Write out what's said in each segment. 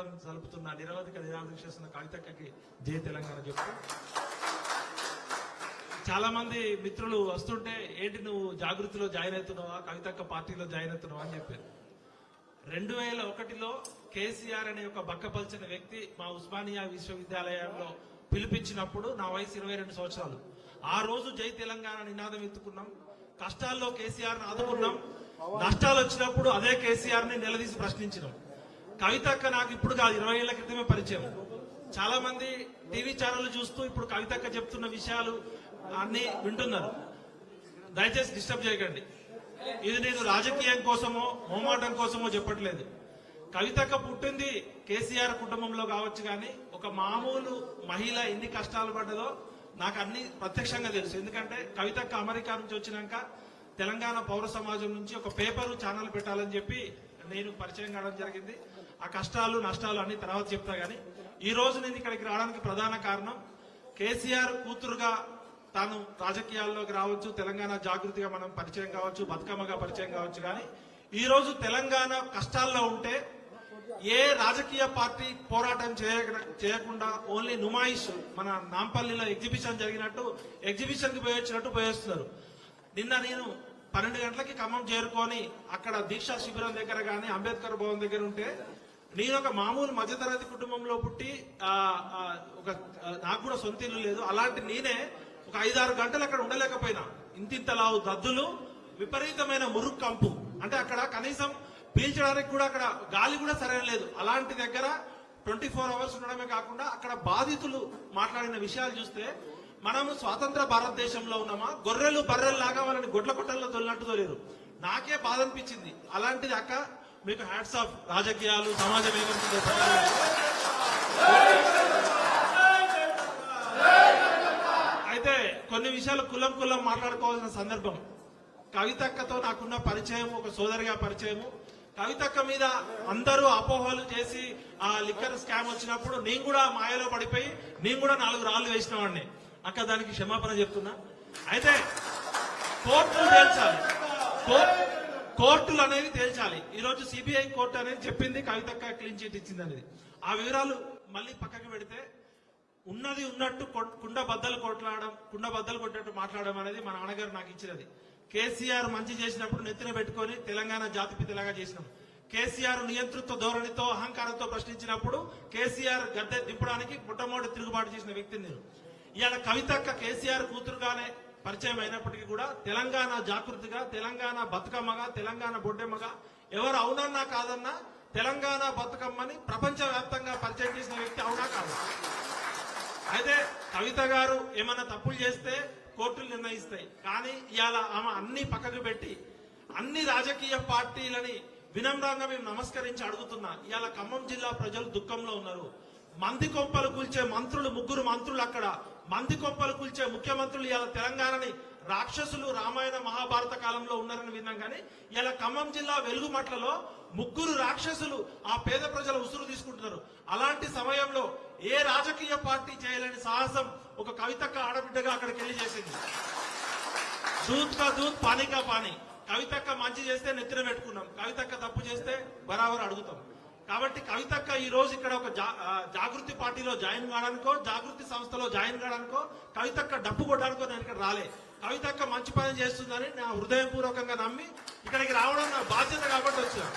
జరుపుతున్న నిరవధిక నిరాదీక్ష చేస్తున్న కవితక్కకి జై తెలంగాణ చెప్తూ చాలా మంది మిత్రులు వస్తుంటే ఏంటి నువ్వు జాగృతిలో జాయిన్ అవుతున్నావా, కవితక్క పార్టీలో జాయిన్ అవుతున్నావా అని చెప్పారు. 2001లో కేసీఆర్ అనే ఒక బక్కపల్చిన వ్యక్తి మా ఉస్మానియా విశ్వవిద్యాలయంలో పిలిపించినప్పుడు నా వయసు 22 సంవత్సరాలు. ఆ రోజు జై తెలంగాణ నినాదం ఎత్తుకున్నాం. కష్టాల్లో కేసీఆర్ ని ఆదుకున్నాం, నష్టాలు వచ్చినప్పుడు అదే కేసీఆర్ ని నిలదీసి ప్రశ్నించినాం. కవితక్క నాకు ఇప్పుడు కాదు, 20 ఏళ్ల క్రితమే పరిచయం. చాలా మంది టీవీ ఛానల్ చూస్తూ ఇప్పుడు కవితక్క చెప్తున్న విషయాలు అన్ని వింటున్నారు. దయచేసి డిస్టర్బ్ చేయకండి. ఇది నేను రాజకీయం కోసమో మోమాటం కోసమో చెప్పట్లేదు. కవితక్క పుట్టింది కేసీఆర్ కుటుంబంలో కావచ్చు, కానీ ఒక మామూలు మహిళ ఎన్ని కష్టాలు పడ్డదో నాకు అన్ని ప్రత్యక్షంగా తెలుసు. ఎందుకంటే కవితక్క అమెరికా నుంచి వచ్చినాక తెలంగాణ పౌర సమాజం నుంచి ఒక పేపరు ఛానల్ పెట్టాలని చెప్పి నేను పరిచయం కావడం జరిగింది. ఆ కష్టాలు నష్టాలు అన్ని తర్వాత చెప్తా. గానీ ఈ రోజు నేను ఇక్కడికి రావడానికి ప్రధాన కారణం కేసీఆర్ కూతురుగా తాను రాజకీయాల్లోకి రావచ్చు, తెలంగాణ జాగృతిగా మనం పరిచయం కావచ్చు, బతుకమ్మగా పరిచయం కావచ్చు. కానీ ఈ రోజు తెలంగాణ కష్టాల్లో ఉంటే ఏ రాజకీయ పార్టీ పోరాటం చేయకుండా ఓన్లీ నుమాయిష్, మన నాంపల్లిలో ఎగ్జిబిషన్ జరిగినట్టు ఎగ్జిబిషన్ కి పోయొచ్చినట్టు పోయేస్తున్నారు. నిన్న నేను 12 గంటలకి ఖమ్మం చేరుకొని అక్కడ దీక్షా శిబిరం దగ్గర గానీ అంబేద్కర్ భవన్ దగ్గర ఉంటే, నేను ఒక మామూలు మధ్యతరగతి కుటుంబంలో పుట్టి నాకు కూడా సొంత ఇల్లు లేదు. అలాంటి నేనే ఒక 5-6 గంటలు అక్కడ ఉండలేకపోయినా. ఇంతింతలావు దద్దులు, విపరీతమైన మురుగు కంపు, అంటే అక్కడ కనీసం పీల్చడానికి కూడా అక్కడ గాలి కూడా సరైన లేదు. అలాంటి దగ్గర 24 అవర్స్ ఉండడమే కాకుండా అక్కడ బాధితులు మాట్లాడిన విషయాలు చూస్తే మనము స్వాతంత్ర భారతదేశంలో ఉన్నామా, గొర్రెలు బర్రెలు లాగా వాళ్ళని గొడ్ల కొట్టల్లో తొలినట్టు తోలేరు. నాకే బాధ అనిపించింది. అలాంటిది అక్క మీకు హ్యాట్స్ ఆఫ్. రాజకీయాలు సమాజం ఏమనుకుంటే అయితే కొన్ని విషయాలు కులం మాట్లాడుకోవాల్సిన సందర్భం. కవితక్కతో నాకున్న పరిచయం ఒక సోదరిగా పరిచయము. కవితక్క మీద అందరూ అపోహలు చేసి ఆ లిక్కర్ స్కామ్ వచ్చినప్పుడు నేను కూడా మాయలో పడిపోయి నేను కూడా 4 రాళ్లు వేసిన వాడిని. అక్క దానికి క్షమాపణ చెప్తున్నా. అయితే కోర్టులు తేల్చాలి, కోర్టులు అనేది తేల్చాలి. ఈ రోజు సిబిఐ కోర్టు అనేది చెప్పింది కవితక్క క్లీన్ చిట్ ఇచ్చింది అనేది. ఆ వివరాలు మళ్ళీ పక్కకి పెడితే ఉన్నది ఉన్నట్టు కుండ బద్దలు కొట్టినట్టు మాట్లాడడం అనేది మా నాన్నగారు నాకు ఇచ్చినది. కేసీఆర్ మంచి చేసినప్పుడు నెత్తిన పెట్టుకొని తెలంగాణ జాతిపితలాగా చేసినాం. కేసీఆర్ నియంతృత్వ ధోరణితో అహంకారంతో ప్రశ్నించినప్పుడు కేసీఆర్ గద్దె దింపడానికి మొట్టమొదటి తిరుగుబాటు చేసిన వ్యక్తిని నేను. ఇవాళ కవితక్క కేసీఆర్ కూతురుగానే పరిచయం అయినప్పటికీ కూడా తెలంగాణ జాగృతిగా, తెలంగాణ బతుకమ్మగా, తెలంగాణ బొడ్డెమ్మగా ఎవరు అవునన్నా కాదన్నా తెలంగాణ బతుకమ్మని ప్రపంచ వ్యాప్తంగా పరిచయం చేసిన వ్యక్తి అవునా కాదు. అయితే కవిత గారు ఏమన్నా తప్పులు చేస్తే కోర్టులు నిర్ణయిస్తాయి. కానీ ఇవాళ ఆమె అన్ని పక్కకు పెట్టి అన్ని రాజకీయ పార్టీలని వినమ్రంగా మేము నమస్కరించి అడుగుతున్నా. ఇవాళ ఖమ్మం జిల్లా ప్రజలు దుఃఖంలో ఉన్నారు. మంది కొంపలు కూల్చే మంత్రులు, 3 మంత్రులు అక్కడ మంది కొంపలు కూల్చే ముఖ్యమంత్రులు ఇవాళ తెలంగాణని రాక్షసులు రామాయణ మహాభారత కాలంలో ఉన్నారని విన్నాం. కానీ ఇలా ఖమ్మం జిల్లా వెలుగుమట్లలో 3 రాక్షసులు ఆ పేద ప్రజల ఉసురు తీసుకుంటున్నారు. అలాంటి సమయంలో ఏ రాజకీయ పార్టీ చేయలేని సాహసం ఒక కవితక్క ఆడబిడ్డగా అక్కడికి వెళ్ళి చేసింది. దూత్ కా దూత్, పానీ కా పానీ. కవితక్క మంచి చేస్తే నెత్తిన పెట్టుకున్నాం, కవితక్క తప్పు చేస్తే బరాబర్ అడుగుతాం. కాబట్టి కవితక్క ఈ రోజు ఇక్కడ ఒక జాగృతి పార్టీలో జాయిన్ కావడానికో, జాగృతి సంస్థలో జాయిన్ కావడానికో, కవితక్క డప్పు కొట్టడానికో నేను ఇక్కడ రాలే. కవితక్క మంచి పని చేస్తుందని నా హృదయపూర్వకంగా నమ్మి ఇక్కడికి రావడం నా బాధ్యత కాబట్టి వచ్చాను.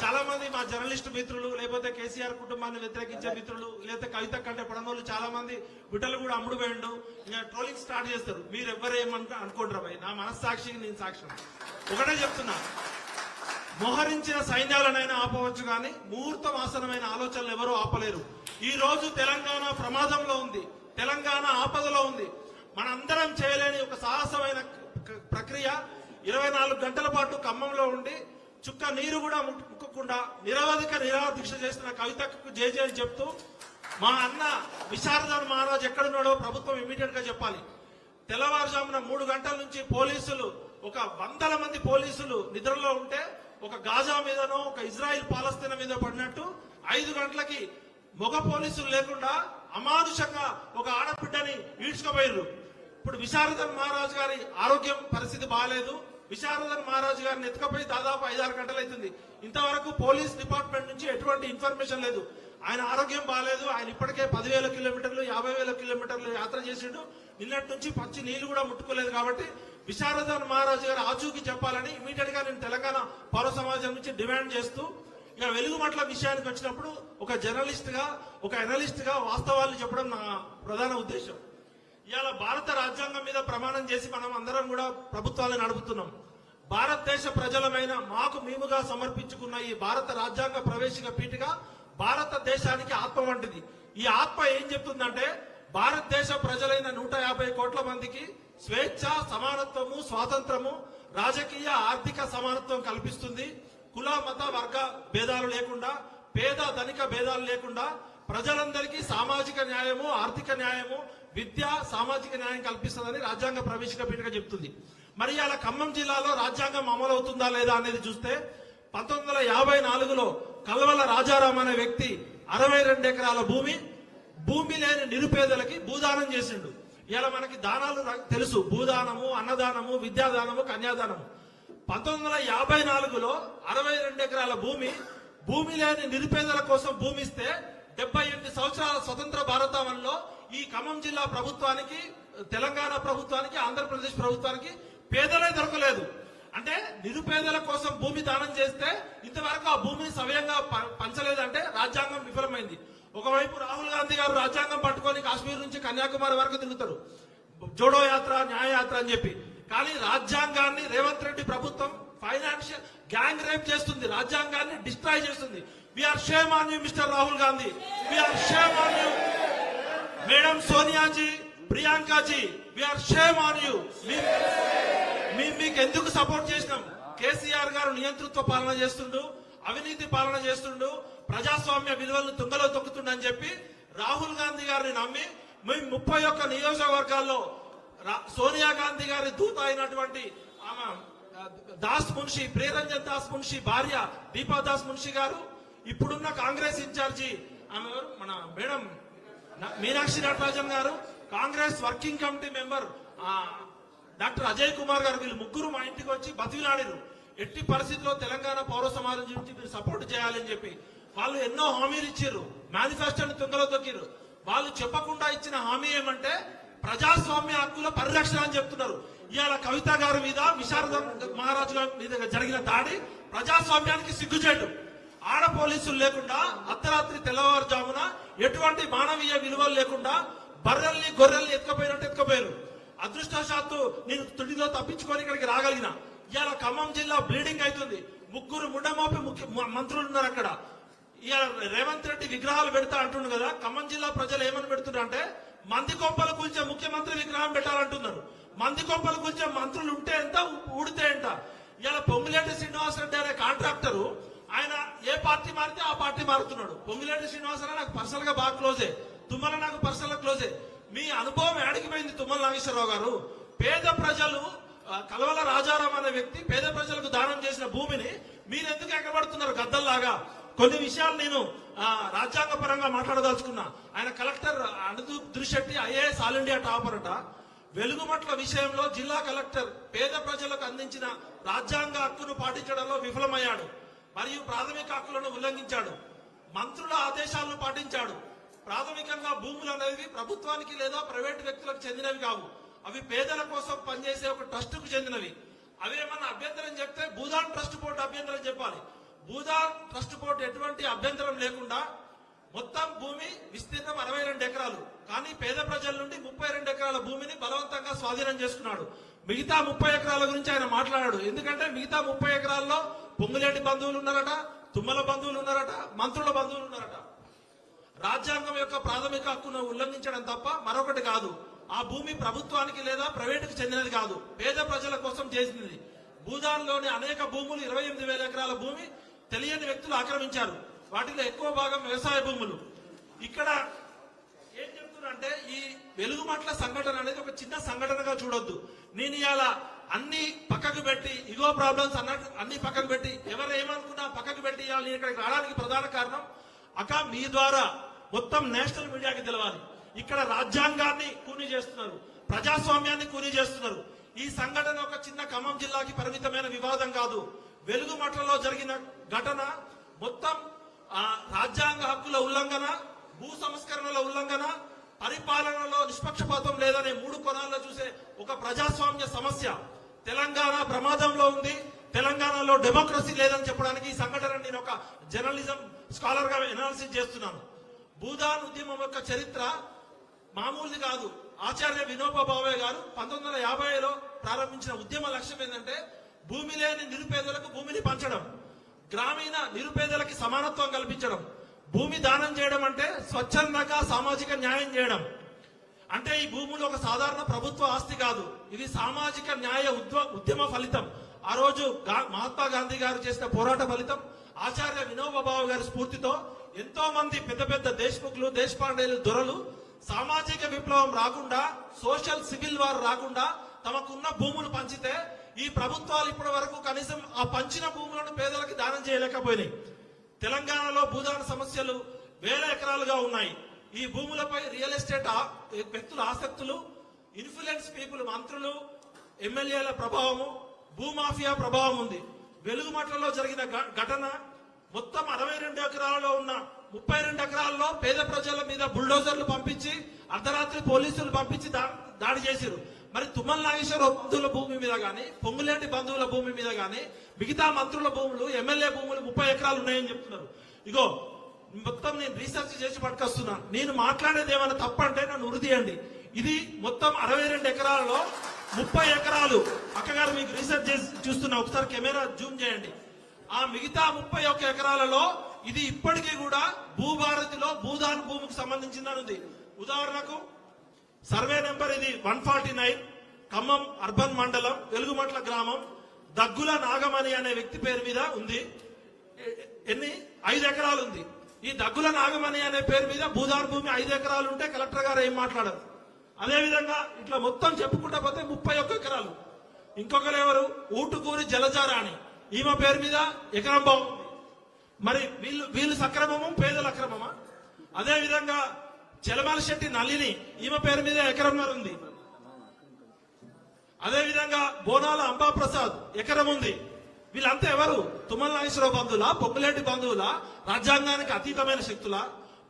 చాలా మంది మా జర్నలిస్ట్ మిత్రులు, లేకపోతే కేసీఆర్ కుటుంబాన్ని వ్యతిరేకించే మిత్రులు, లేకపోతే కవితక్క అంటే పడనోళ్ళు చాలా మంది బిడ్డలు కూడా అమ్ముడు పోయిండు, ఇంకా ట్రోలింగ్ స్టార్ట్ చేస్తారు. మీరు ఎవరేమనుకో అనుకోండి భయ్, నా మనస్సాక్షికి నేను సాక్ష్యం. ఒకటే చెప్తున్నా, మోహరించిన సైన్యాలనైనా ఆపవచ్చు కానీ ముహూర్తం ఆసనమైన ఆలోచనలు ఎవరూ ఆపలేరు. ఈ రోజు తెలంగాణ ప్రమాదంలో ఉంది, తెలంగాణ ఆపదలో ఉంది. మనందరం చేయలేని ఒక సాహసమైన ప్రక్రియ 24 గంటల పాటు ఖమ్మంలో ఉండి చుక్క నీరు కూడా ముక్కకుండా నిరవధిక నిరాదీక్ష చేస్తున్న కవితకు జేజే అని చెప్తూ, మా అన్న విశారదన్ మహారాజ్ ఎక్కడున్నాడో ప్రభుత్వం ఇమీడియట్ గా చెప్పాలి. తెల్లవారుజామున 3 గంటల నుంచి పోలీసులు, ఒక 100 మంది పోలీసులు నిద్రలో ఉంటే ఒక గాజా మీదనో ఒక ఇజ్రాయిల్ పాలస్తీనా మీద పడినట్టు 5 గంటలకి మగ పోలీసులు లేకుండా అమానుషంగా ఒక ఆడబిడ్డని ఈడ్చుకుపోయారు. ఇప్పుడు విశారదన్ మహారాజ్ గారి ఆరోగ్యం పరిస్థితి బాగాలేదు. విశారదన్ మహారాజ్ గారిని ఎత్తుకపోయి దాదాపు 5-6 గంటలు అవుతుంది. ఇంతవరకు పోలీస్ డిపార్ట్మెంట్ నుంచి ఎటువంటి ఇన్ఫర్మేషన్ లేదు. ఆయన ఆరోగ్యం బాగాలేదు. ఆయన ఇప్పటికే 10,000 కిలోమీటర్లు 50,000 కిలోమీటర్లు యాత్ర చేసిండు. నిన్నటి నుంచి పచ్చి నీళ్లు కూడా ముట్టుకోలేదు. కాబట్టి విశారదన్ మహారాజు గారు ఆచూకీ చెప్పాలని ఇమీడియట్ గా నేను తెలంగాణ పౌర సమాజం నుంచి డిమాండ్ చేస్తూ, ఇక వెలుగుమట్ల విషయానికి వచ్చినప్పుడు ఒక జర్నలిస్ట్ గా, ఒక అనలిస్ట్ గా వాస్తవాలు చెప్పడం నా ప్రధాన ఉద్దేశం. ఇవాళ భారత రాజ్యాంగం మీద ప్రమాణం చేసి మనం అందరం కూడా ప్రభుత్వాలను నడుపుతున్నాం. భారతదేశ ప్రజలమైన మాకు మేముగా సమర్పించుకున్న ఈ భారత రాజ్యాంగ ప్రవేశిక పీఠిక భారతదేశానికి ఆత్మ వంటిది. ఈ ఆత్మ ఏం చెప్తుందంటే, భారతదేశ ప్రజలైన 150 కోట్ల మందికి స్వేచ్ఛ, సమానత్వము, స్వాతంత్రము, రాజకీయ ఆర్థిక సమానత్వం కల్పిస్తుంది. కుల మత వర్గ భేదాలు లేకుండా, పేద ధనిక భేదాలు లేకుండా ప్రజలందరికీ సామాజిక న్యాయము, ఆర్థిక న్యాయము, విద్య, సామాజిక న్యాయం కల్పిస్తుందని రాజ్యాంగ ప్రవేశిక పీఠిక చెప్తుంది. మరి అలా ఖమ్మం జిల్లాలో రాజ్యాంగం అమలు అవుతుందా లేదా అనేది చూస్తే 1954లో కల్వల రాజారాం అనే వ్యక్తి 62 ఎకరాల భూమి లేని నిరుపేదలకి భూదానం చేసిండు. ఇలా మనకి దానాలు తెలుసు, భూదానము, అన్నదానము, విద్యాదానము, కన్యాదానము. 1954లో 62 ఎకరాల భూమి లేని నిరుపేదల కోసం భూమి ఇస్తే 78 సంవత్సరాల స్వతంత్ర భారతావనంలో ఈ ఖమ్మం జిల్లా ప్రభుత్వానికి, తెలంగాణ ప్రభుత్వానికి, ఆంధ్రప్రదేశ్ ప్రభుత్వానికి పేదలే దొరకలేదు. అంటే నిరుపేదల కోసం భూమి దానం చేస్తే ఇంతవరకు ఆ భూమిని సవ్యంగా పంచలేదంటే రాజ్యాంగం విఫలమైంది. ఒకవైపు రాహుల్ గాంధీ గారు రాజ్యాంగం పట్టుకొని కాశ్మీర్ నుంచి కన్యాకుమారి వరకు తిరుగుతారు, జోడో యాత్ర, న్యాయ యాత్ర అని చెప్పి. కానీ రాజ్యాంగాన్ని రేవంత్ రెడ్డి ప్రభుత్వం ఫైనాన్షియల్ గ్యాంగ్ రేప్ చేస్తుంది, రాజ్యాంగాన్ని డిస్ట్రాయ్ చేస్తుంది. We are shame on you mister Rahul Gandhi, we are shame on you madam Soniaji, Priyankaji, we are shame on you. మీకు ఎందుకు సపోర్ట్ చేసినాం? కేసీఆర్ గారు నియంతృత్వ పాలన చేస్తుండు, అవినీతి పాలన చేస్తుండు, ప్రజాస్వామ్య విలువలను తుంగలో తొక్కుతుండని చెప్పి రాహుల్ గాంధీ గారిని నమ్మి మేము 31 నియోజకవర్గాల్లో సోనియా గాంధీ గారి దూత అయినటువంటి దాస్ మున్షి, ప్రియరంజన్ దాస్ మున్షి భార్య దీపా దాస్ మున్షి గారు, ఇప్పుడున్న కాంగ్రెస్ ఇన్ఛార్జి ఆమె మన మేడం మీనాక్షి నటరాజన్ గారు, Congress working committee member doctor Ajay Kumar గారు, వీళ్ళు ముగ్గురు మా ఇంటికి వచ్చి బతిలాడారు. ఎట్టి పరిస్థితుల్లో తెలంగాణ పౌర సమాజం నుంచి మీరు సపోర్ట్ చేయాలని చెప్పి వాళ్ళు ఎన్నో హామీలు ఇచ్చారు, మేనిఫెస్టోని తుంగలో తొక్కిరు. వాళ్ళు చెప్పకుండా ఇచ్చిన హామీ ఏమంటే ప్రజాస్వామ్య హక్కుల పరిరక్షణ అని చెప్తున్నారు. ఇవాళ కవిత గారి మీద, విశారద మహారాజుల మీద జరిగిన దాడి ప్రజాస్వామ్యానికి సిగ్గుచేటు. ఆడ పోలీసులు లేకుండా అర్ధరాత్రి తెల్లవారుజామున ఎటువంటి మానవీయ విలువలు లేకుండా బర్రెల్ని గొర్రెల్ని ఎత్తుకపోయారు. అదృష్టవశాత్తు నేను తుడిలో తప్పించుకొని ఇక్కడికి రాగలిగిన. ఇవాళ ఖమ్మం జిల్లా బ్లీడింగ్ అవుతుంది. 3 ముండమోపి మంత్రులు ఉన్నారు అక్కడ. ఇవాళ రేవంత్ రెడ్డి విగ్రహాలు పెడతా అంటుండు కదా, ఖమ్మం జిల్లా ప్రజలు ఏమని పెడుతున్నారు అంటే మంది కొంపలు కూల్చే ముఖ్యమంత్రి విగ్రహం పెట్టాలంటున్నారు. మంది కొంపలు కూల్చే మంత్రులు ఉంటే ఎంత, ఊడితే ఎంత. ఇవాళ పొంగులేటి శ్రీనివాసరెడ్డి అనే కాంట్రాక్టరు, ఆయన ఏ పార్టీ మారితే ఆ పార్టీ మారుతున్నాడు. పొంగులేటి శ్రీనివాసరావు నాకు పర్సనల్ గా బాగా క్లోజే, తుమ్మల నాకు పర్సనల్ గా క్లోజే. మీ అనుభవం ఏడికిపోయింది తుమ్మల నాగేశ్వరరావు గారు? పేద ప్రజలు, కల్వల రాజారాం అనే వ్యక్తి పేద ప్రజలకు దానం చేసిన భూమిని మీరు ఎందుకు ఎక్కబడుతున్నారు గద్దల్లాగా? కొన్ని విషయాలు నేను రాజ్యాంగ పరంగా మాట్లాడదలుచుకున్నా. ఆయన collector Anudeep Durishetti IAS all India topper అట. వెలుగుమట్ల విషయంలో జిల్లా కలెక్టర్ పేద ప్రజలకు అందించిన రాజ్యాంగ హక్కును పాటించడంలో విఫలమయ్యాడు మరియు ప్రాథమిక హక్కులను ఉల్లంఘించాడు. మంత్రుల ఆదేశాలను పాటించాడు. ప్రాథమికంగా భూములు అనేవి ప్రభుత్వానికి లేదా ప్రైవేటు వ్యక్తులకు చెందినవి కావు. అవి పేదల కోసం పనిచేసే ఒక ట్రస్ట్ కు చెందినవి. అవేమన్నా అభ్యంతరం చెప్తే భూదాన్ ట్రస్ట్ బోర్డు అభ్యంతరం చెప్పాలి. భూదాన్ ట్రస్ట్ బోర్డు ఎటువంటి అభ్యంతరం లేకుండా మొత్తం భూమి విస్తీర్ణం 62 ఎకరాలు, కానీ పేద ప్రజల నుండి 32 ఎకరాల భూమిని బలవంతంగా స్వాధీనం చేసుకున్నాడు. మిగతా 30 ఎకరాల గురించి ఆయన మాట్లాడాడు. ఎందుకంటే మిగతా 30 ఎకరాల్లో పొంగులేటి బంధువులు ఉన్నారట, తుమ్మల బంధువులు ఉన్నారట, మంత్రుల బంధువులు ఉన్నారట. రాజ్యాంగం యొక్క ప్రాథమిక హక్కును ఉల్లంఘించడం తప్ప మరొకటి కాదు. ఆ భూమి ప్రభుత్వానికి లేదా ప్రైవేటుకు చెందినది కాదు, పేద ప్రజల కోసం చేసినది. భూదాన్లోని అనేక భూములు 28,000 ఎకరాల భూమి తెలియని వ్యక్తులు ఆక్రమించారు. వాటిలో ఎక్కువ భాగం వ్యవసాయ భూములు. ఇక్కడ ఏం చెప్తున్నారంటే ఈ వెలుగుమట్ల సంఘటన అనేది ఒక చిన్న సంఘటనగా చూడొద్దు. నేను ఇవాళ అన్ని పక్కకు పెట్టి, ఇగో ప్రాబ్లమ్స్ అన్నట్టు అన్ని పక్కకు పెట్టి, ఎవరు ఏమనుకున్నా పక్కకు పెట్టి ఇవాళ నేను ఇక్కడికి రావడానికి ప్రధాన కారణం మీ ద్వారా మొత్తం నేషనల్ మీడియాకి తెలవాలి. ఇక్కడ రాజ్యాంగాన్ని కూని చేస్తున్నారు, ప్రజాస్వామ్యాన్ని కూని చేస్తున్నారు. ఈ సంఘటన ఒక చిన్న ఖమ్మం జిల్లాకి పరిమితమైన వివాదం కాదు. వెలుగుమట్లలో జరిగిన ఘటన మొత్తం రాజ్యాంగ హక్కుల ఉల్లంఘన, భూ సంస్కరణల ఉల్లంఘన, పరిపాలనలో నిష్పక్షపాతం లేదనే 3 కోణాల్లో చూసే ఒక ప్రజాస్వామ్య సమస్య తెలంగాణ ప్రమాదంలో ఉంది. తెలంగాణలో డెమోక్రసీ లేదని చెప్పడానికి ఈ సంఘటన నేను ఒక జర్నలిజం స్కాలర్ గా ఎనాలిసిస్ చేస్తున్నాను. భూదాన్ ఉద్యమం యొక్క చరిత్ర మామూలుది కాదు. ఆచార్య వినోబా భావే గారు 1950లో ప్రారంభించిన ఉద్యమ లక్ష్యం ఏంటంటే భూమి లేని నిరుపేదలకు భూమిని పంచడం, గ్రామీణ నిరుపేదలకి సమానత్వం కల్పించడం. భూమి దానం చేయడం అంటే స్వచ్ఛందంగా సామాజిక న్యాయం చేయడం. అంటే ఈ భూములు ఒక సాధారణ ప్రభుత్వ ఆస్తి కాదు, ఇది సామాజిక న్యాయ ఉద్యమ ఫలితం. ఆ రోజు మహాత్మా గాంధీ గారు చేసిన పోరాట ఫలితం. ఆచార్య వినోబా భావే గారి స్ఫూర్తితో ఎంతో మంది పెద్ద పెద్ద దేశముఖులు, దేశపాండేలు, దొరలు సామాజిక విప్లవం రాకుండా, సోషల్ సివిల్ వార్ రాకుండా తమకున్న భూములు పంచితే ఈ ప్రభుత్వాలు ఇప్పటి వరకు కనీసం ఆ పంచిన భూములను పేదలకు దానం చేయలేకపోయినాయి. తెలంగాణలో భూదాన సమస్యలు వేల ఎకరాలుగా ఉన్నాయి. ఈ భూములపై రియల్ ఎస్టేట్ వ్యక్తుల ఆసక్తులు, ఇన్ఫ్లుయెన్స్ పీపుల్, మంత్రులు, ఎమ్మెల్యేల ప్రభావము, భూమాఫియా ప్రభావం ఉంది. వెలుగుమట్లలో జరిగిన ఘటన మొత్తం 62 ఎకరాలలో ఉన్న 32 ఎకరాల్లో పేద ప్రజల మీద బుల్డోజర్లు పంపించి అర్ధరాత్రి పోలీసులు పంపించి దాడి చేశారు. మరి తుమ్మల నాగేశ్వర బంధువుల భూమి మీద గాని, పొంగులేటి బంధువుల భూమి మీద గాని, మిగతా మంత్రుల భూములు, ఎమ్మెల్యే భూములు 30 ఎకరాలు ఉన్నాయని చెప్తున్నారు. ఇగో మొత్తం నేను రీసెర్చ్ చేసి పట్టుకొస్తున్నాను. నేను మాట్లాడేది ఏమైనా తప్పంటే నన్ను ఉరిదీయండి. ఇది మొత్తం 62 ఎకరాలలో 30 ఎకరాలు. అక్కగారు మీకు రీసెర్చ్ చేసి చూస్తున్నా, ఒకసారి కెమెరా జూమ్ చేయండి. ఆ మిగతా 31 ఎకరాలలో ఇది ఇప్పటికీ కూడా భూభారతిలో భూదాన్ భూమికి సంబంధించిందని ఉంది. ఉదాహరణకు సర్వే నెంబర్ ఇది 149, ఖమ్మం అర్బన్ మండలం, వెలుగుమట్ల గ్రామం, దగ్గుల నాగమణి అనే వ్యక్తి పేరు మీద ఉంది. 5 ఎకరాలు ఉంది. ఈ దగ్గుల నాగమణి అనే పేరు మీద భూదాన్ భూమి 5 ఎకరాలు ఉంటే కలెక్టర్ గారు ఏం మాట్లాడరు. అదేవిధంగా ఇట్లా మొత్తం చెప్పుకుంటా పోతే 31 ఎకరాలు. ఇంకొకరు ఎవరు, ఊటుకూరి జలజారాణి, ఈమె పేరు మీద ఎకరం బాగుంది. మరి వీళ్ళు సక్రమము, పేదల అక్రమమా? అదేవిధంగా చెలమల శెట్టి నళిని, ఈమె పేరు మీద ఎకరంన్నర ఉంది. అదేవిధంగా బోనాల అంబాప్రసాద్ ఎకరం ఉంది. వీళ్ళంతా ఎవరు? తుమ్మల నాగేశ్వరరావు బంధువుల, పొంగులేటి బంధువుల, రాజ్యాంగానికి అతీతమైన శక్తుల?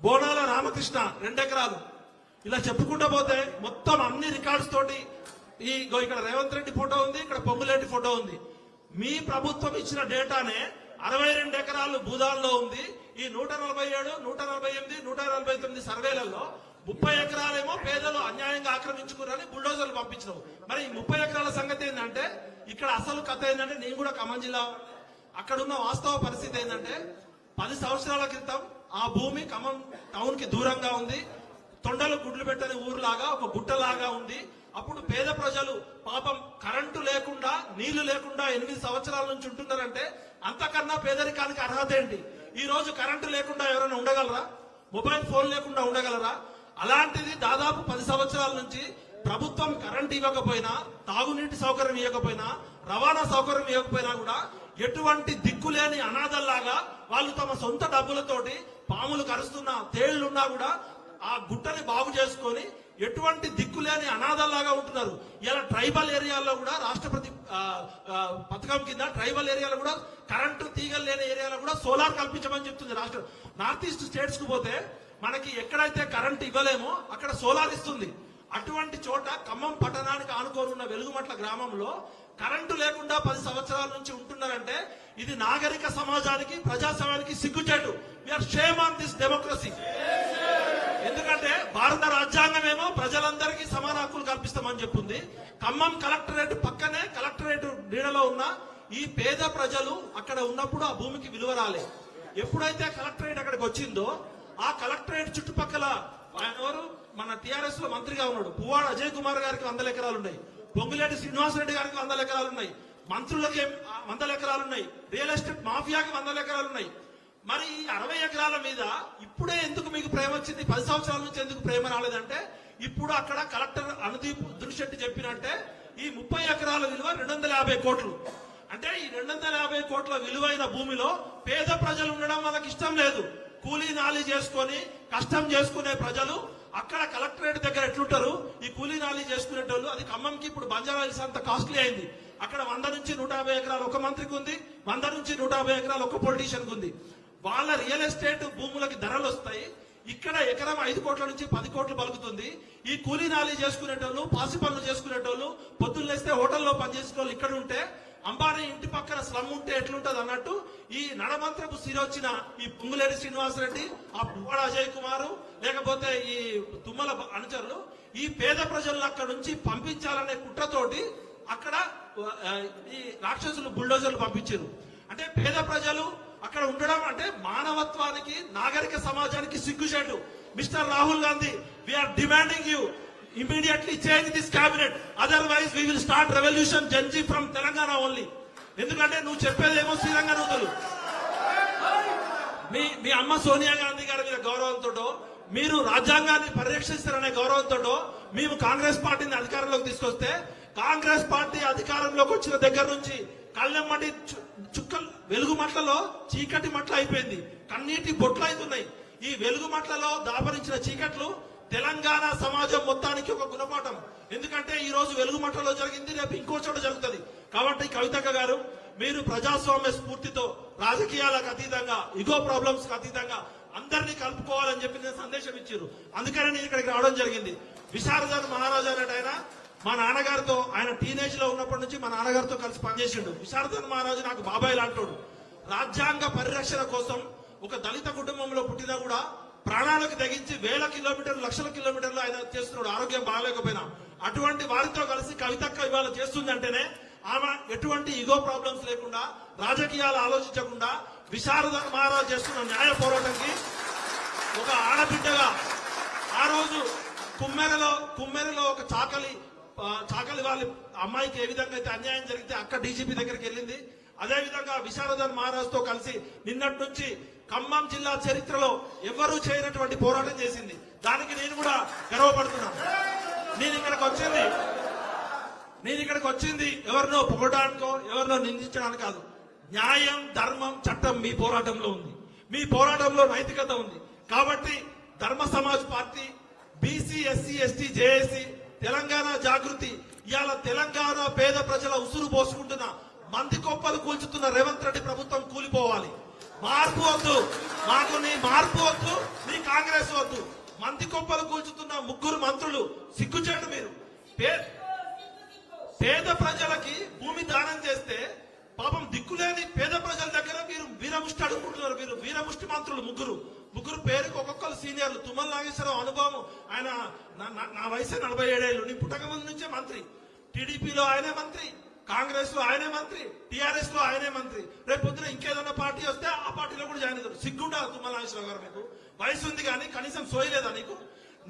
బోనాల రామకృష్ణ 2 ఎకరాలు. ఇలా చెప్పుకుంటూ పోతే మొత్తం అన్ని రికార్డ్స్ తోటి ఇక్కడ రేవంత్ రెడ్డి ఫోటో ఉంది, ఇక్కడ పొంగులేటి ఫోటో ఉంది. మీ ప్రభుత్వం ఇచ్చిన డేటానే 62 ఎకరాలు భూదాన్లో ఉంది. ఈ 147, 148, 149 సర్వేలలో 30 ఎకరాలేమో పేదలు అన్యాయంగా ఆక్రమించుకున్నారని బుల్డోజర్లు పంపించినావు. మరి ఈ 30 ఎకరాల సంగతి ఏంటంటే ఇక్కడ అసలు కథ ఏంటంటే, నేను కూడా ఖమ్మం జిల్లా, అక్కడ ఉన్న వాస్తవ పరిస్థితి ఏంటంటే 10 సంవత్సరాల క్రితం ఆ భూమి ఖమ్మం టౌన్ కి దూరంగా ఉంది. తొండలు గుడ్లు పెట్టని ఊరులాగా, ఒక గుట్టలాగా ఉంది. అప్పుడు పేద ప్రజలు పాపం కరెంటు లేకుండా, నీళ్లు లేకుండా 8 సంవత్సరాల నుంచి ఉంటున్నారంటే అంతకన్నా పేదరికానికి అర్హత ఏంటి? ఈ రోజు కరెంటు లేకుండా ఎవరైనా ఉండగలరా? మొబైల్ ఫోన్ లేకుండా ఉండగలరా? అలాంటిది దాదాపు 10 సంవత్సరాల నుంచి ప్రభుత్వం కరెంట్ ఇవ్వకపోయినా, తాగునీటి సౌకర్యం ఇవ్వకపోయినా, రవాణా సౌకర్యం ఇవ్వకపోయినా కూడా ఎటువంటి దిక్కులేని అనాథల్లాగా వాళ్ళు తమ సొంత డబ్బులతోటి పాములు కరుస్తున్నా, తేళ్లున్నా కూడా ఆ గుట్టని బాగు చేసుకొని ఎటువంటి దిక్కులేని అనాథల్లాగా ఉంటున్నారు. ఇలా ట్రైబల్ ఏరియాల్లో కూడా రాష్ట్రపతి పథకం కింద ట్రైబల్ ఏరియాలో కూడా కరెంటు తీగలు లేని ఏరియాలో కూడా సోలార్ కల్పించమని చెప్తుంది రాష్ట్రం. నార్త్ ఈస్ట్ స్టేట్స్ కు పోతే మనకి ఎక్కడైతే కరెంట్ ఇవ్వలేమో అక్కడ సోలార్ ఇస్తుంది. అటువంటి చోట ఖమ్మం పట్టణానికి ఆనుకొని ఉన్న వెలుగుమట్ల గ్రామంలో కరెంటు లేకుండా 10 సంవత్సరాల నుంచి ఉంటున్నారంటే ఇది నాగరిక సమాజానికి, ప్రజాస్వామ్యానికి సిగ్గుచేటు. We are shame on this democracy. ఎందుకంటే భారత రాజ్యాంగమేమో ప్రజలందరికీ సమాన హక్కులు కల్పిస్తామని చెప్తుంది. ఖమ్మం కలెక్టరేట్ పక్కనే, కలెక్టరేట్ నీడలో ఉన్న ఈ పేద ప్రజలు అక్కడ ఉన్నప్పుడు ఆ భూమికి విలువ రాలే. ఎప్పుడైతే కలెక్టరేట్ అక్కడికి వచ్చిందో ఆ కలెక్టరేట్ చుట్టుపక్కల ఎవరు, మన టిఆర్ఎస్ లో మంత్రిగా ఉన్నాడు పువ్వాడ అజయ్ కుమార్ గారికి 100 ఎకరాలు ఉన్నాయి, పొంగులేటి శ్రీనివాసరెడ్డి గారికి 100 ఎకరాలు ఉన్నాయి, మంత్రులకి 100 ఎకరాలు ఉన్నాయి, రియల్ ఎస్టేట్ మాఫియాకి 100 ఎకరాలు ఉన్నాయి. మరి ఈ 60 ఎకరాల మీద ఇప్పుడే ఎందుకు మీకు ప్రేమ వచ్చింది? 10 సంవత్సరాల నుంచి ఎందుకు ప్రేమ రాలేదంటే ఇప్పుడు అక్కడ కలెక్టర్ అనుదీప్ దురిశెట్టి చెప్పినట్టే ఈ 30 ఎకరాల విలువ 250 కోట్లు. అంటే ఈ 250 కోట్ల విలువైన భూమిలో పేద ప్రజలు ఉండడం వాళ్ళకి ఇష్టం లేదు. కూలీ నాలి చేసుకొని కష్టం చేసుకునే ప్రజలు అక్కడ కలెక్టరేట్ దగ్గర ఎట్లుంటారు? ఈ కూలీ నాలి చేసుకునేటోళ్ళు. అది ఖమ్మంకి ఇప్పుడు బంజారా హిల్స్ అంత కాస్ట్లీ అయింది. అక్కడ 100 నుంచి 150 ఎకరాలు ఒక మంత్రికి ఉంది, 100 నుంచి 150 ఎకరాలు ఒక పొలిటీషియన్ ఉంది. వాళ్ళ రియల్ ఎస్టేట్ భూములకి ధరలు వస్తాయి. ఇక్కడ ఎకరం 5 కోట్ల నుంచి 10 కోట్లు పలుకుతుంది. ఈ కూలీ నాలి చేసుకునేటోళ్ళు, పాసి పనులు చేసుకునేటోళ్ళు, పొద్దున్న లేస్తే హోటల్లో పనిచేసేటోళ్ళు ఇక్కడ ఉంటే, అంబానీ ఇంటి పక్కన స్లమ్ ఉంటే ఎట్లుంటది అన్నట్టు ఈ నడమంత్రపు సిరొచ్చిన ఈ పొంగులేటి శ్రీనివాసరెడ్డి, ఆ పువ్వాడ అజయ్ కుమార్, లేకపోతే ఈ తుమ్మల అనుచరులు ఈ పేద ప్రజలను అక్కడ నుంచి పంపించాలనే కుట్రతోటి అక్కడ ఈ రాక్షసులు బుల్డోజర్లు పంపించారు. అంటే పేద ప్రజలు అక్కడ ఉండడం అంటే మానవత్వానికి, నాగరిక సమాజానికి సిగ్గుచేటు. Mister Rahul Gandhi, we are demanding you immediately change this cabinet, otherwise we will start revolution Janji from Telangana only. ఎందుకంటే నువ్వు చెప్పేదేమో శ్రీరంగ నూతులు. మీ అమ్మ సోనియా గాంధీ గారి మీద గౌరవంతో, మీరు రాజ్యాంగాన్ని పరిరక్షిస్తారనే గౌరవంతో మేము కాంగ్రెస్ పార్టీని అధికారంలోకి తీసుకొస్తే, కాంగ్రెస్ పార్టీ అధికారంలోకి వచ్చిన దగ్గర నుంచి కళ్ళెమ్మటి చుక్కలు వెలుగు మట్లలో చీకటి మట్ల అయిపోయింది, కన్నీటి బొట్లు అవుతున్నాయి. ఈ వెలుగు మట్లలో దాపరించిన చీకట్లు తెలంగాణ సమాజం మొత్తానికి ఒక గుణపాఠం. ఎందుకంటే ఈ రోజు వెలుగు మట్టలో జరిగింది, రేపు ఇంకో చోట జరుగుతుంది. కాబట్టి కవితక్క గారు, మీరు ప్రజాస్వామ్య స్ఫూర్తితో రాజకీయాలకు అతీతంగా, ఇగో ప్రాబ్లమ్స్ కి అతీతంగా అందరినీ కలుపుకోవాలని చెప్పి నేను సందేశం ఇచ్చారు. అందుకనే నేను ఇక్కడికి రావడం జరిగింది. విశారదన్ మహారాజా అనేట ఆయన మా నాన్నగారితో, ఆయన టీనేజ్ లో ఉన్నప్పటి నుంచి మా నాన్నగారితో కలిసి పనిచేసిండు. విశారదన్ మహారాజు నాకు బాబాయ్ లాంటోడు. రాజ్యాంగ పరిరక్షణ కోసం ఒక దళిత కుటుంబంలో పుట్టినా కూడా ప్రాణాలకు తెగించి వేల కిలోమీటర్లు, లక్షల కిలోమీటర్లు ఆయన చేస్తున్నాడు, ఆరోగ్యం బాగాలేకపోయినా. అటువంటి వారితో కలిసి కవితక్క ఇవాళ చేస్తుందంటేనే ఆమె ఎటువంటి ఈగో ప్రాబ్లమ్స్ లేకుండా, రాజకీయాలు ఆలోచించకుండా విశారదన్ మహారాజ్ చేస్తున్న న్యాయ పోరాటానికి ఒక ఆడబిడ్డగా, ఆ రోజు కుమ్మెరలో ఒక చాకలి వాళ్ళ అమ్మాయికి ఏ విధంగా అయితే అన్యాయం జరిగితే అక్క డీజీపీ దగ్గరికి వెళ్ళింది, అదే విధంగా విశారదన్ మహారాజ్ తో కలిసి నిన్నటి నుంచి ఖమ్మం జిల్లా చరిత్రలో ఎవరూ చేయనటువంటి పోరాటం చేసింది. దానికి నేను కూడా గర్వపడుతున్నాను. నేను ఇక్కడికి వచ్చింది ఎవరినో పొగడానికో, ఎవరినో నిందించడానికి కాదు. న్యాయం, ధర్మం, చట్టం మీ పోరాటంలో ఉంది, మీ పోరాటంలో నైతికత ఉంది. కాబట్టి Dharma Samaj party, BC, SC, ST, JAC, Telangana Jagruthi ఇవాళ తెలంగాణ పేద ప్రజల ఉసురు పోసుకుంటున్న, మంది కొప్పలు కూల్చుతున్న రేవంత్ రెడ్డి ప్రభుత్వం కూలిపోవాలి. మార్పు వద్దు, మాకు నీ మార్పు వద్దు, నీ కాంగ్రెస్ వద్దు. మంది కొప్పలు కూల్చుతున్న 3 మంత్రులు సిగ్గుచేటు. మీరు పేద ప్రజలకి భూమి దానం చేస్తే పాపం దిక్కులేని పేద ప్రజల దగ్గర మీరు వీరముష్టి అడుగుకుంటున్నారు. మీరు వీరముష్టి మంత్రులు ముగ్గురు పేరుకి ఒక్కొక్కరు సీనియర్లు. తుమ్మల నాగేశ్వరరావు అనుభవం, ఆయన నా వయసు 47 ఏళ్ళు, నీ పుట్టక ముందు నుంచే మంత్రి. టీడీపీలో ఆయనే మంత్రి, కాంగ్రెస్ లో ఆయనే మంత్రి, టీఆర్ఎస్ లో ఆయనే మంత్రి. రేపు పొద్దున ఇంకేదన్నా పార్టీ వస్తే ఆ పార్టీలో కూడా జాయిన్ అవుతారు. సిగ్గుండా తుమ్మల నాగేశ్వరరావు గారు, మీకు వయసు ఉంది కానీ కనీసం సోయలేదా నీకు?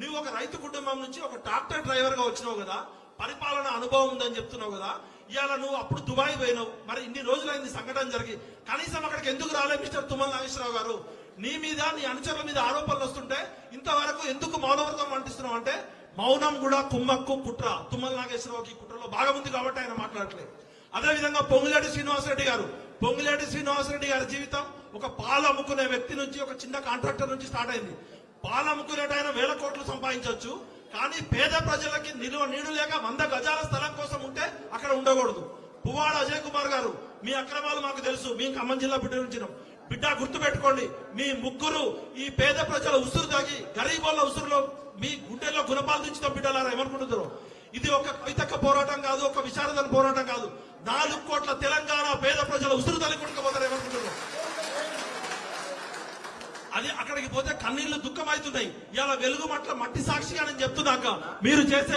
నువ్వు ఒక రైతు కుటుంబం నుంచి ఒక ట్రాక్టర్ డ్రైవర్ గా వచ్చినావు కదా, పరిపాలన అనుభవం ఉందని చెప్తున్నావు కదా. ఇవాళ నువ్వు అప్పుడు దుబాయ్ పోయినావు, మరి ఇన్ని రోజులైంది సంఘటన జరిగి, కనీసం అక్కడికి ఎందుకు రాలేదు మిస్టర్ తుమ్మల నాగేశ్వరరావు గారు? నీ మీద, నీ అనుచరుల మీద ఆరోపణలు వస్తుంటే ఇంతవరకు ఎందుకు మౌనవ్రతం అంటిస్తున్నావు? అంటే మౌనం కూడా కుమ్మక్కు, కుట్ర. తుమ్మల నాగేశ్వరరావుకి కుట్రలో భాగం ఉంది కాబట్టి ఆయన మాట్లాడట్లేదు. అదేవిధంగా పొంగులేటి శ్రీనివాసరెడ్డి గారి జీవితం ఒక పాలు అమ్ముకునే వ్యక్తి నుంచి, ఒక చిన్న కాంట్రాక్టర్ నుంచి స్టార్ట్ అయింది. పాలు అమ్ముకునేటైనా 1000 కోట్లు సంపాదించవచ్చు, కానీ పేద ప్రజలకి నీడు లేక 100 గజాల స్థలం కోసం ఉంటే అక్కడ ఉండకూడదు. పువ్వాడ అజయ్ కుమార్ గారు, మీ అక్రమాలు మాకు తెలుసు, మేము ఖమ్మం జిల్లా బిడ్డ గుర్తు పెట్టుకోండి. మీ ముగ్గురు ఈ పేద ప్రజల ఉసురు తాగి, గరీబోళ్ళ ఉసురులో మీ గుండెల్లో గుణపాలు దించిన బిడ్డలారా ఏమనుకుంటున్నారు? ఇది ఒక కవితక్క పోరాటం కాదు, ఒక విశారదన్ పోరాటం కాదు. 4 కోట్ల తెలంగాణ పేద ప్రజల ఉసురు తల్లికొట్టుకుపోతారు ఏమనుకుంటున్నారు? అది అక్కడికి పోతే కన్నీళ్లు దుఃఖమవుతున్నాయి. ఇలా వెలుగు మట్టి సాక్షిగా నేను చెప్తున్నాక మీరు చేసే